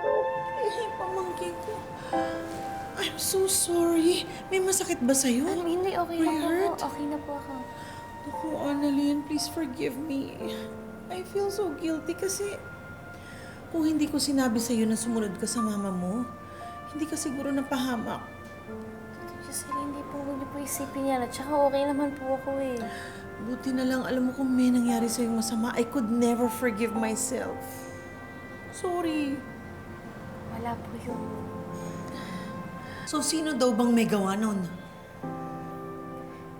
okay, pamangkin ko. I'm so sorry. May masakit ba sa'yo? Hindi, okay May na po hurt? ako. Okay na po ako. Naku, Annalyn, please forgive me. I feel so guilty kasi kung hindi ko sinabi sa'yo na sumunod ka sa mama mo, hindi ka siguro napahamak. Giselle, hindi po, huwag niyo po isipin yan. At saka okay naman po ako eh. Buti na lang, alam mo kung may nangyari sa'yo masama, I could never forgive myself. Sorry. Wala po yun. So, sino daw bang may gawa nun?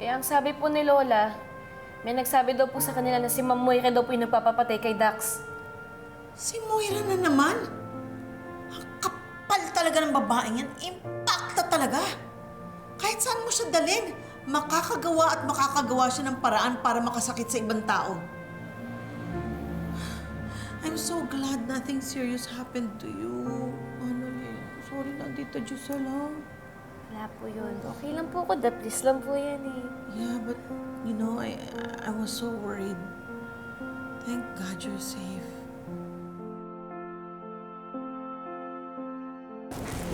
Eh, ang sabi po ni Lola, may nagsabi daw po sa kanila na si Ma'am Moira daw po yung nagpapapatay kay Dax. Si Moira na naman? Ang kapal talaga ng babaeng yan. Impacta talaga. Kahit saan mo siya dalhin, makakagawa at makakagawa siya ng paraan para makasakit sa ibang tao. I'm so glad nothing serious happened to you. Annalyn, sorry na, Tita Giselle, ha? Wala po yun. Okay lang po ako. Daplis lang po yan eh. Yeah, but, you know, I was so worried. Thank God you're safe.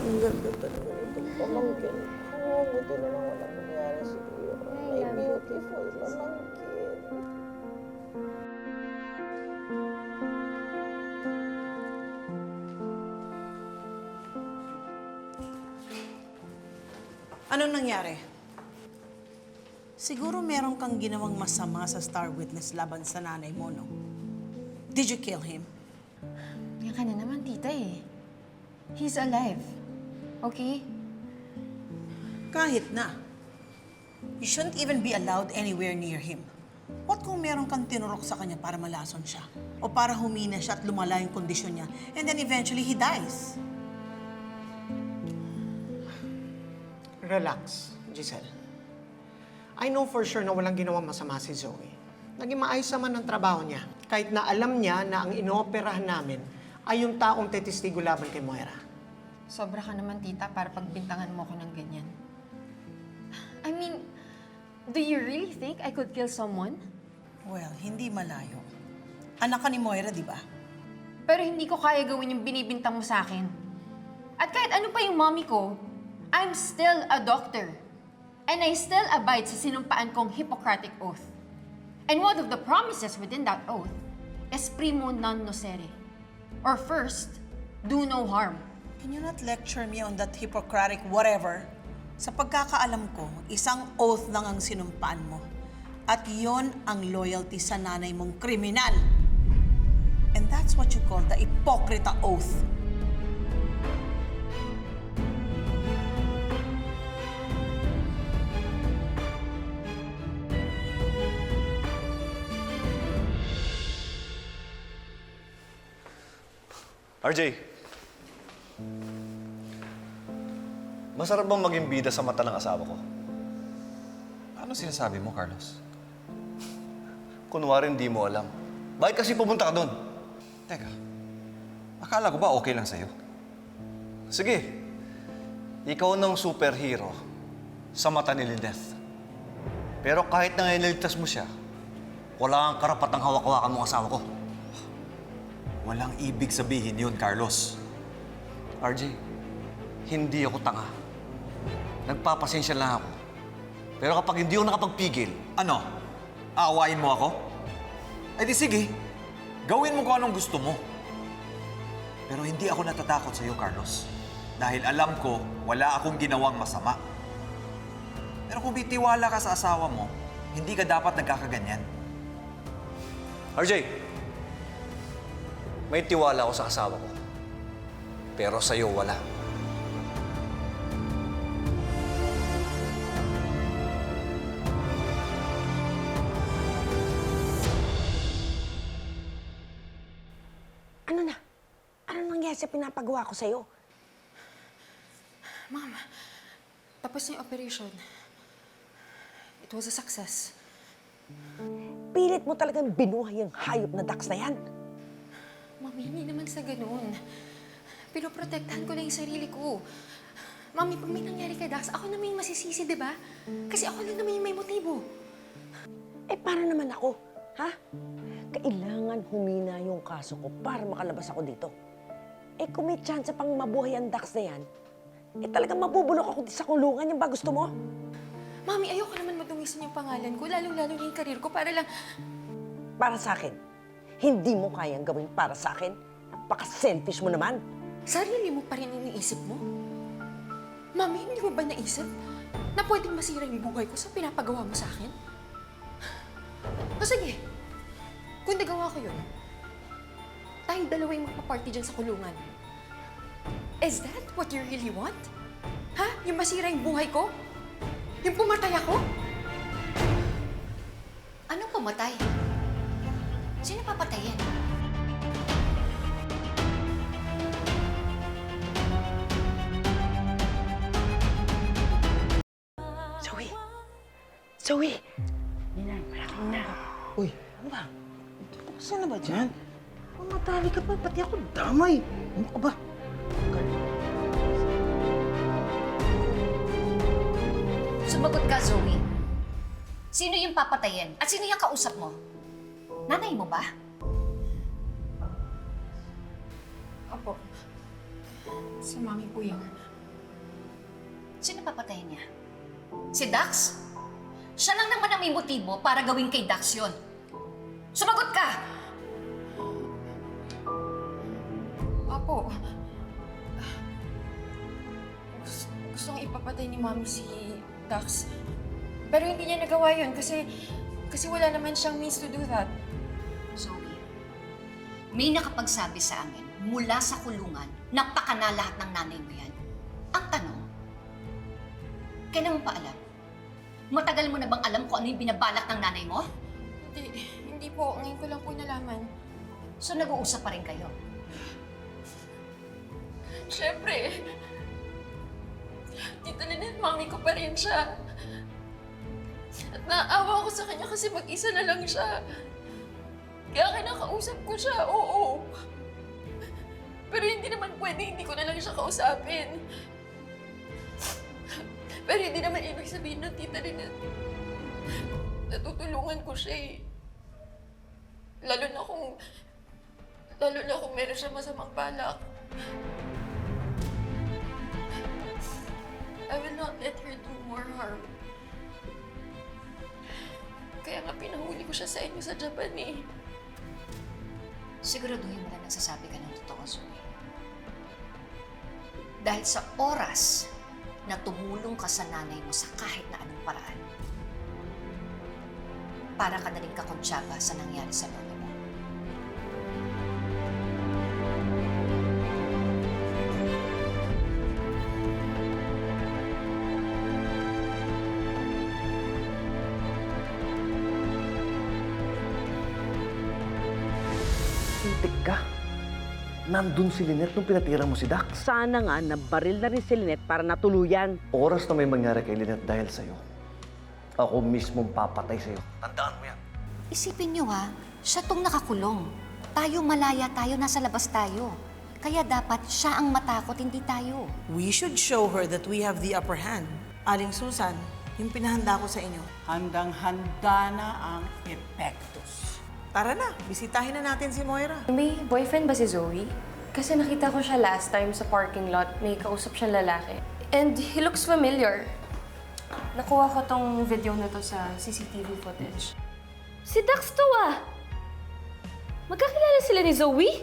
Ang ganda talaga nitong pamangkin ko. Buti na lang walang nangyari sa iyo. My beautiful pamangkin. Anong nangyari? Siguro meron kang ginawang masama sa Star Witness laban sa nanay mo, no? Did you kill him? Yan ka na naman, tita eh. He's alive. Okay? Kahit na. You shouldn't even be allowed anywhere near him. What kung meron kang tinurok sa kanya para malason siya? O para humina siya at lumala yung kondisyon niya, and then eventually he dies? Relax, Giselle. I know for sure na walang ginawang masama si Zoe. Naging maayos naman ang trabaho niya. Kahit na alam niya na ang inooperahan namin ay yung taong testigo laban kay Moira. Sobra ka naman, tita, para pagbintangan mo ko ng ganyan. I mean, do you really think I could kill someone? Well, hindi malayo. Anak ka ni Moira, di ba? Pero hindi ko kaya gawin yung binibintang mo sa akin. At kahit ano pa yung mommy ko, I'm still a doctor. And I still abide sa sinumpaan kong Hippocratic Oath. And one of the promises within that oath is primo non nocere. Or first, do no harm. Can you not lecture me on that Hippocratic whatever? Sa pagkakaalam ko, isang oath lang ang sinumpaan mo. At yon ang loyalty sa nanay mong kriminal. And that's what you call the Hipokrita Oath. RJ, masarap bang maging bida sa mata ng asawa ko? Ano sinasabi mo, Carlos? Kunwari hindi mo alam. Bakit kasi pumunta ka doon? Teka, akala ko ba okay lang sa'yo? Sige, ikaw ng superhero sa mata ni Lynette. Pero kahit na niligtas mo siya, wala kang karapatang hawak-hawakan mong asawa ko. Walang ibig sabihin yun, Carlos. RJ, hindi ako tanga. Nagpapasensya lang ako. Pero kapag hindi ako nakapagpigil, Ano? Aawain mo ako? Eh di sige, gawin mo kung anong gusto mo. Pero hindi ako natatakot sa'yo, Carlos. Dahil alam ko, wala akong ginawang masama. Pero kung bitiwala ka sa asawa mo, hindi ka dapat nagkakaganyan. RJ, may tiwala ako sa asawa ko. Pero sa'yo, wala. Ano na? Ano nangyari sa pinapagawa ko sa'yo? Ma'am, tapos na yung operation. It was a success. Pilit mo talagang binuhay ang hayop na Dax na yan. Mami, hindi naman sa ganun. Pinoprotektahan ko lang yung sarili ko. Mami, pag may nangyari kay Dax, ako naman yung masisisi, di ba? Kasi ako lang naman yung may motibo. Eh, para naman ako, ha? Kailangan humina yung kaso ko para makalabas ako dito. Eh kung may chance pang mabuhay ang Dax na yan, eh talagang mabubulok ako sa kulungan. Yung ba gusto mo? Mami, ayoko naman madungisan yung pangalan ko, lalong-lalo na yung karir ko, para lang... Para sa akin. Hindi mo kayang gawin para sa akin. Napaka-selfish mo naman. Sarili mo pa rin iniisip mo? Mami, hindi mo ba naisip na pwedeng masira yung buhay ko sa pinapagawa mo sa akin? O sige, kung nagawa ko yun, tayong dalawa yung magpa-party dyan sa kulungan. Is that what you really want? Ha? Yung masira yung buhay ko? Yung pumatay ako? Anong pumatay? Sino papatayin? Zoe! Zoe! Uy, ano ba? Saan na ba dyan? Mamatali ka pa, pati ako damay. Ano ka ba? Sumagot ka, Zoe. Sino yung papatayin? At sino yung kausap mo? Nanay mo ba? Opo. Si Mami po yun. Sino papatayin niya? Si Dax? Siya lang naman ang may motibo para gawin kay Dax yun. Sumagot ka! Opo. Gustong ipapatay ni Mami si Dax. Pero hindi niya nagawa yun kasi wala naman siyang means to do that. Zoe, may nakapagsabi sa amin mula sa kulungan na pakana lahat ng nanay mo yan. Ang tanong, kailan mo pa alam? Matagal mo na bang alam kung ano yung binabalak ng nanay mo? Hindi po. Ngayon ko lang po nalaman. So nag-uusap pa rin kayo? Siyempre, Tita Lynette, Mami ko pa rin siya. At naaawa ko sa kanya kasi mag-isa na lang siya. Kaya kinakausap ko siya, oo. Pero hindi naman pwede, hindi ko na lang siya kausapin. Pero hindi naman ibig sabihin ng Tita Lynette. Natutulungan ko siya eh. Lalo na kung meron siya masamang balak. I will not let her do more harm. Kaya nga pinahuli ko siya sa inyo sa Japan eh. Siguraduhin mo na nagsasabi ka ng totoo, Zoe. Dahil sa oras na tumulong ka sa nanay mo sa kahit na anong paraan, para ka na rin kakonsyaba sa nangyari sa lola mo. Sintik ka. Nandun si Lynette nung pinatira mo si Dax. Sana nga nabaril na rin si Lynette para natuluyan. Oras na may mangyari kay Lynette dahil sa'yo, ako mismong papatay sa'yo. Tandaan mo yan. Isipin niyo ha, siya tong nakakulong. Tayo malaya tayo, nasa labas tayo. Kaya dapat siya ang matakot, hindi tayo. We should show her that we have the upper hand. Aling Susan, yung pinahanda ko sa inyo. Handang-handa na ang epektos. Tara na, bisitahin na natin si Moira. May boyfriend ba si Zoe? Kasi nakita ko siya last time sa parking lot. May kausap siyang lalaki. And he looks familiar. Nakuha ko tong video na to sa CCTV footage. Si Dax to ah! Magkakilala sila ni Zoe?